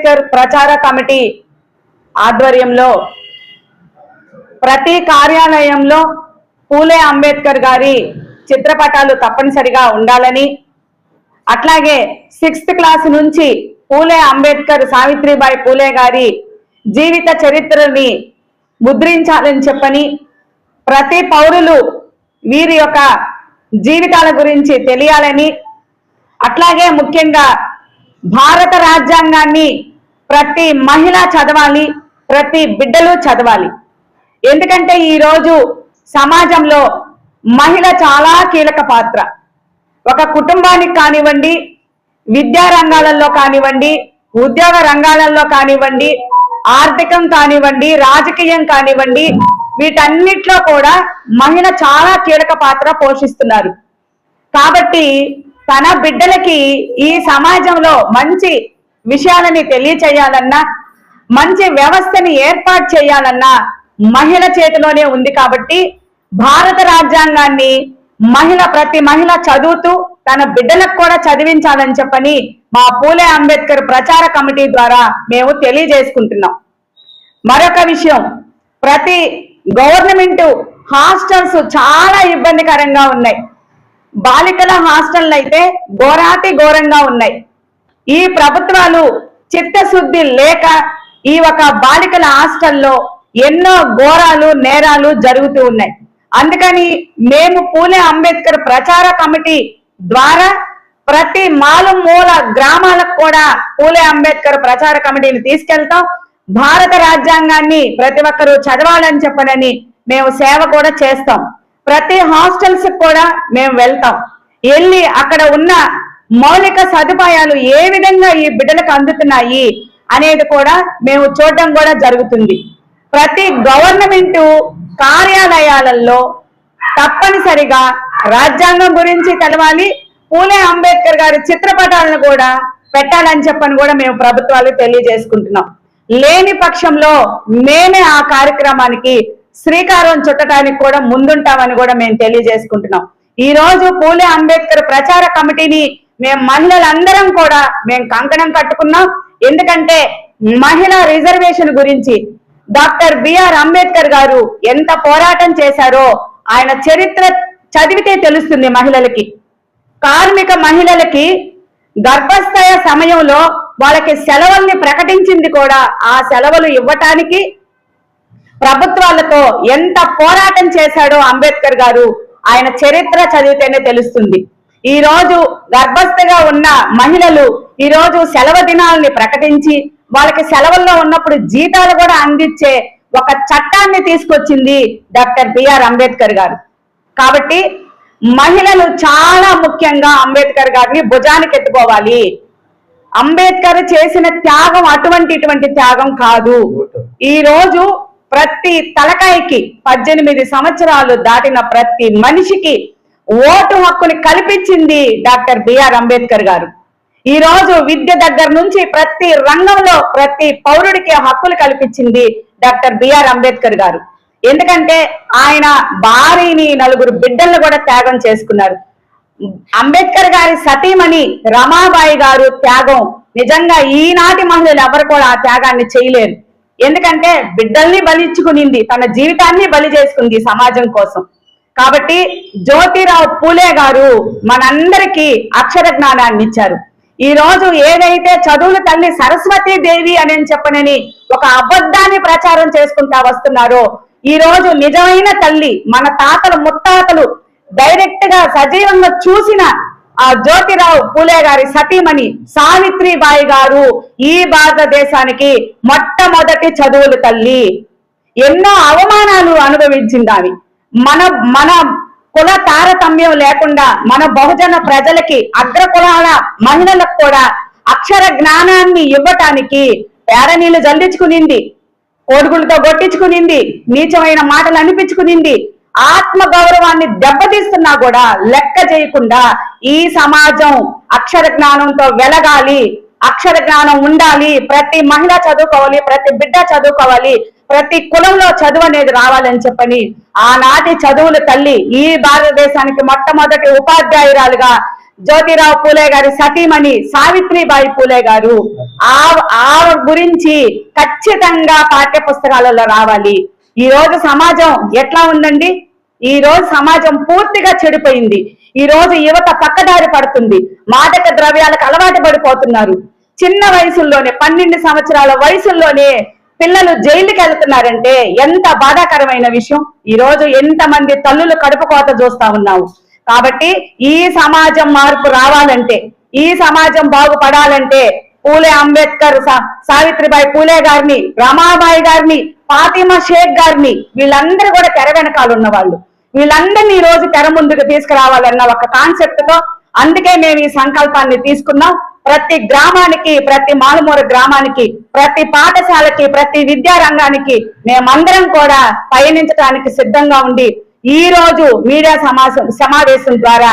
అంబేద్కర్ ప్రచార కమిటీ ఆధ్వర్యంలో ప్రతి కార్యాలయంలో పూలే అంబేద్కర్ గారి చిత్రపటాలు తప్పనిసరిగా ఉండాలని, అట్లాగే 6th క్లాస్ నుంచి పూలే అంబేద్కర్ సావిత్రిబాయి పూలే గారి జీవిత చరిత్రని ముద్రించాలని చెప్పని, ప్రతి పౌరులు వీరి యొక్క జీవితాల గురించి తెలియాలని, అట్లాగే ముఖ్యంగా భారత రాజ్యాంగాన్ని ప్రతి మహిళ చదవాలి, ప్రతి బిడ్డలు చదవాలి. ఎందుకంటే ఈరోజు సమాజంలో మహిళ చాలా కీలక పాత్ర. ఒక కుటుంబానికి కానివ్వండి, విద్యా రంగాలలో కానివ్వండి, ఉద్యోగ రంగాలలో కానివ్వండి, ఆర్థికం కానివ్వండి, రాజకీయం కానివ్వండి, వీటన్నిటిలో కూడా మహిళ చాలా కీలక పాత్ర పోషిస్తున్నారు. కాబట్టి తన బిడ్డలకి ఈ సమాజంలో మంచి విషయాలని తెలియచేయాలన్నా, మంచి వ్యవస్థని ఏర్పాటు చేయాలన్నా మహిళ చేతిలోనే ఉంది. కాబట్టి భారత రాజ్యాంగాన్ని ప్రతి మహిళ చదువుతూ తన బిడ్డలకు కూడా చదివించాలని చెప్పని మా పూలే అంబేద్కర్ ప్రచార కమిటీ ద్వారా మేము తెలియజేసుకుంటున్నాం. మరొక విషయం, ప్రతి గవర్నమెంట్ హాస్టల్స్ చాలా ఇబ్బందికరంగా ఉన్నాయి. బాలికల హాస్టల్ అయితే ఘోరాతి ఘోరంగా ఉన్నాయి. ఈ ప్రభుత్వాలు చిత్తశుద్ధి లేక ఈ ఒక బాలికల హాస్టల్లో ఎన్నో ఘోరాలు నేరాలు జరుగుతూ ఉన్నాయి. అందుకని మేము పూలే అంబేద్కర్ ప్రచార కమిటీ ద్వారా ప్రతి మారుమూల గ్రామాలకు కూడా పూలే అంబేద్కర్ ప్రచార కమిటీని తీసుకెళ్తాం. భారత రాజ్యాంగాన్ని ప్రతి ఒక్కరూ చదవాలని చెప్పనని మేము సేవ కూడా చేస్తాం. ప్రతి హాస్టల్స్ కూడా మేము వెళ్తాం. వెళ్ళి అక్కడ ఉన్న మౌలిక సదుపాయాలు ఏ విధంగా ఈ బిడ్డలకు అందుతున్నాయి అనేది కూడా మేము చూడడం కూడా జరుగుతుంది. ప్రతి గవర్నమెంట్ కార్యాలయాలలో తప్పనిసరిగా రాజ్యాంగం గురించి తెలవాలి, పూలే అంబేద్కర్ గారి చిత్రపటాలను కూడా పెట్టాలని చెప్పని కూడా మేము ప్రభుత్వాలు తెలియజేసుకుంటున్నాం. లేని పక్షంలో మేమే ఆ కార్యక్రమానికి శ్రీకారం చుట్టడానికి కూడా ముందుంటామని కూడా మేము తెలియజేసుకుంటున్నాం. ఈ రోజు పూలే అంబేద్కర్ ప్రచార కమిటీని మేము మహిళలందరం కూడా మేము కంకణం కట్టుకున్నాం. ఎందుకంటే మహిళా రిజర్వేషన్ గురించి డాక్టర్ బిఆర్ అంబేద్కర్ గారు ఎంత పోరాటం చేశారో ఆయన చరిత్ర చదివితే తెలుస్తుంది. మహిళలకి, కార్మిక మహిళలకి గర్భస్థయ సమయంలో వాళ్ళకి సెలవుల్ని ప్రకటించింది కూడా ఆ సెలవులు ఇవ్వటానికి ప్రభుత్వాలతో ఎంత పోరాటం చేశాడో అంబేద్కర్ గారు ఆయన చరిత్ర చదివితేనే తెలుస్తుంది. ఈ రోజు గర్భస్థగా ఉన్న మహిళలు ఈ రోజు సెలవు దినాలని ప్రకటించి వాళ్ళకి సెలవుల్లో ఉన్నప్పుడు జీతాలు కూడా అందించే ఒక చట్టాన్ని తీసుకొచ్చింది డాక్టర్ బిఆర్ అంబేద్కర్ గారు. కాబట్టి మహిళలు చాలా ముఖ్యంగా అంబేద్కర్ గారిని భుజానికి ఎత్తుకోవాలి. అంబేద్కర్ చేసిన త్యాగం ఇటువంటి త్యాగం కాదు. ఈ రోజు ప్రతి తలకాయకి 18 సంవత్సరాలు దాటిన ప్రతి మనిషికి ఓటు హక్కుని కల్పించింది డాక్టర్ బిఆర్ అంబేద్కర్ గారు. ఈ రోజు విద్య దగ్గర నుంచి ప్రతి రంగంలో ప్రతి పౌరుడికి హక్కులు కల్పించింది డాక్టర్ బిఆర్ అంబేద్కర్ గారు. ఎందుకంటే ఆయన భార్యని 4 బిడ్డలను కూడా త్యాగం చేసుకున్నారు. అంబేద్కర్ గారి సతీమణి రమాబాయి గారు త్యాగం నిజంగా ఈనాటి మహిళలు ఎవరు కూడా ఆ త్యాగాన్ని చేయలేరు. ఎందుకంటే బిడ్డల్ని బలిచ్చుకునింది, తన జీవితాన్ని బలి చేసుకుంది సమాజం కోసం. కాబట్టి జ్యోతిరావు పూలే గారు మనందరికీ అక్షర జ్ఞానాన్ని ఇచ్చారు. ఈ రోజు ఏదైతే చదువుల తల్లి సరస్వతీ దేవి అని చెప్పనని ఒక అబద్ధాన్ని ప్రచారం చేసుకుంటా వస్తున్నారో, ఈ రోజు నిజమైన తల్లి మన తాతలు ముత్తాతలు డైరెక్ట్ గా సజీవంగా చూసిన ఆ జ్యోతిరావు పూలే గారి సతీమణి సావిత్రిబాయి గారు ఈ భారతదేశానికి మొట్టమొదటి చదువుల తల్లి. ఎన్నో అవమానాలు అనుభవించింది ఆమె. మన కుల తారతమ్యం లేకుండా మన బహుజన ప్రజలకి, అగ్ర కులాల మహిళలకు కూడా అక్షర జ్ఞానాన్ని ఇవ్వటానికి పేరనీళ్లు జల్లించుకునింది, కోడుగులతో కొట్టించుకునింది, నీచమైన మాటలు అనిపించుకునింది. ఆత్మ గౌరవాన్ని దెబ్బతీస్తున్నా కూడా లెక్క చేయకుండా ఈ సమాజం అక్షర జ్ఞానంతో వెలగాలి, అక్షర జ్ఞానం ఉండాలి, ప్రతి మహిళ చదువుకోవాలి, ప్రతి బిడ్డ చదువుకోవాలి, ప్రతి కులంలో చదువు అనేది రావాలని చెప్పని ఆనాటి చదువుల తల్లి ఈ భారతదేశానికి మొట్టమొదటి ఉపాధ్యాయురాలుగా జ్యోతిరావు పూలే గారి సతీమణి సావిత్రిబాయి పూలే గారు గురించి ఖచ్చితంగా పాఠ్య పుస్తకాలలో రావాలి. ఈ రోజు సమాజం ఎట్లా ఉందండి? ఈ రోజు సమాజం పూర్తిగా చెడిపోయింది. ఈ రోజు యువత పక్కదారి పడుతుంది, మాదక ద్రవ్యాలకు అలవాటు పడిపోతున్నారు. చిన్న వయసుల్లోనే 12 సంవత్సరాల వయసుల్లోనే పిల్లలు జైలుకి వెళ్తున్నారంటే ఎంత బాధాకరమైన విషయం. ఈ రోజు ఎంతమంది తల్లులు కడుపు కోత చూస్తా ఉన్నాము. కాబట్టి ఈ సమాజం మార్పు రావాలంటే, ఈ సమాజం బాగుపడాలంటే పూలే అంబేద్కర్, సావిత్రిబాయి పూలే గారిని, రమాబాయి గారిని, ఫాతిమా షేక్ గారిని, వీళ్ళందరూ కూడా తెర వెనకాల ఉన్న వాళ్ళు. వీళ్ళందరినీ ఈ రోజు తెర ముందుకు తీసుకురావాలన్న ఒక కాన్సెప్ట్ తో అందుకే మేము ఈ సంకల్పాన్ని తీసుకున్నాం. ప్రతి గ్రామానికి, ప్రతి మారుమూల గ్రామానికి, ప్రతి పాఠశాలకి, ప్రతి విద్యారంగానికి మేమందరం కూడా పయనించడానికి సిద్ధంగా ఉండి ఈ రోజు మీడియా సమావేశం ద్వారా